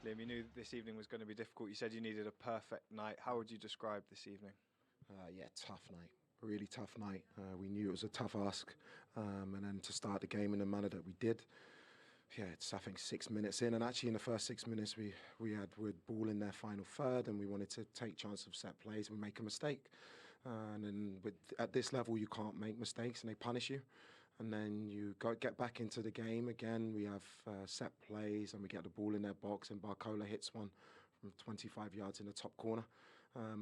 Liam, you knew this evening was going to be difficult. You said you needed a perfect night. How would you describe this evening? Yeah, tough night. A really tough night. We knew it was a tough ask, and then to start the game in the manner that we did. Yeah, it's I think 6 minutes in, and actually in the first 6 minutes we had ball in their final third, and we wanted to take chance of set plays. We make a mistake, and then at this level you can't make mistakes, and they punish you. And then you get back into the game again. We have set plays, and we get the ball in their box, and Barcola hits one from 25 yards in the top corner.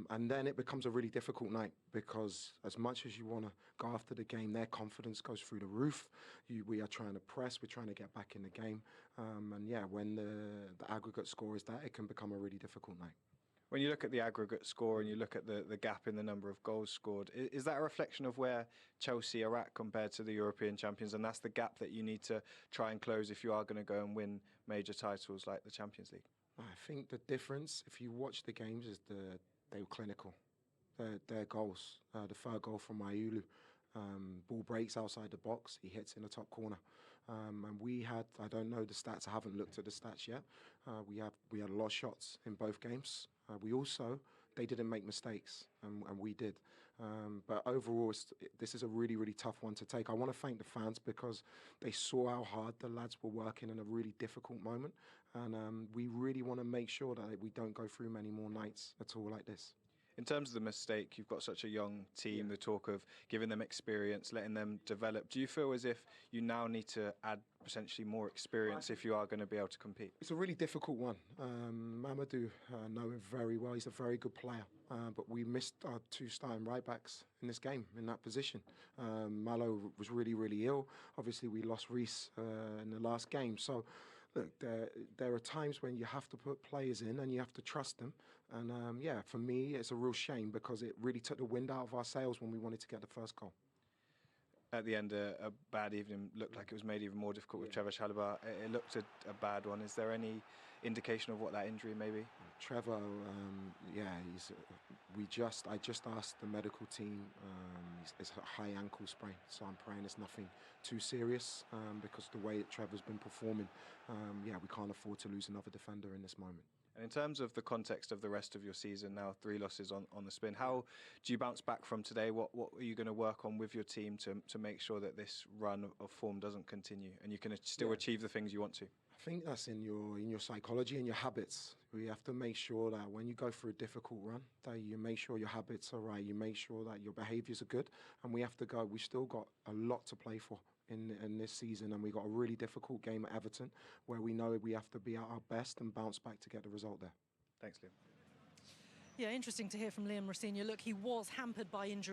And then it becomes a really difficult night because as much as you want to go after the game, their confidence goes through the roof. We are trying to press, we're trying to get back in the game. And yeah, when the aggregate score is that, it can become a really difficult night. When you look at the aggregate score and you look at the gap in the number of goals scored, is that a reflection of where Chelsea are at compared to the European champions? And that's the gap that you need to try and close if you are going to go and win major titles like the Champions League? I think the difference, if you watch the games, is they were clinical. Their goals, the third goal from Mayulu, ball breaks outside the box, he hits in the top corner. And we had, I don't know the stats, I haven't looked at the stats yet. We had a lot of shots in both games. They didn't make mistakes, and we did. But overall, this is a really, really tough one to take. I want to thank the fans because they saw how hard the lads were working in a really difficult moment. And we really want to make sure that we don't go through many more nights at all like this. In terms of the mistake, you've got such a young team, the talk of giving them experience, letting them develop. Do you feel as if you now need to add potentially more experience if you are going to be able to compete? It's a really difficult one. Mamadou, know him very well. He's a very good player. But we missed our two starting right-backs in this game, in that position. Malo was really, really ill. Obviously, we lost Reece in the last game. So, look, there are times when you have to put players in and you have to trust them. And, yeah, for me, it's a real shame because it really took the wind out of our sails when we wanted to get the first goal. At the end, a bad evening looked like it was made even more difficult with Trevor Chalobah. It looked a bad one. Is there any indication of what that injury may be? Trevor, yeah, I just asked the medical team. It's a high ankle sprain, so I'm praying it's nothing too serious because the way that Trevor's been performing, yeah, we can't afford to lose another defender in this moment. And in terms of the context of the rest of your season now, 3 losses on the spin, how do you bounce back from today? What are you going to work on with your team to make sure that this run of form doesn't continue and you can still achieve the things you want to? I think that's in your psychology and your habits. We have to make sure that when you go through a difficult run, that you make sure your habits are right, you make sure that your behaviours are good, and we have to go. We've still got a lot to play for in this season, and we got a really difficult game at Everton where we know we have to be at our best and bounce back to get the result there. Thanks, Liam. Yeah, interesting to hear from Liam Rosenior. Look, he was hampered by injury.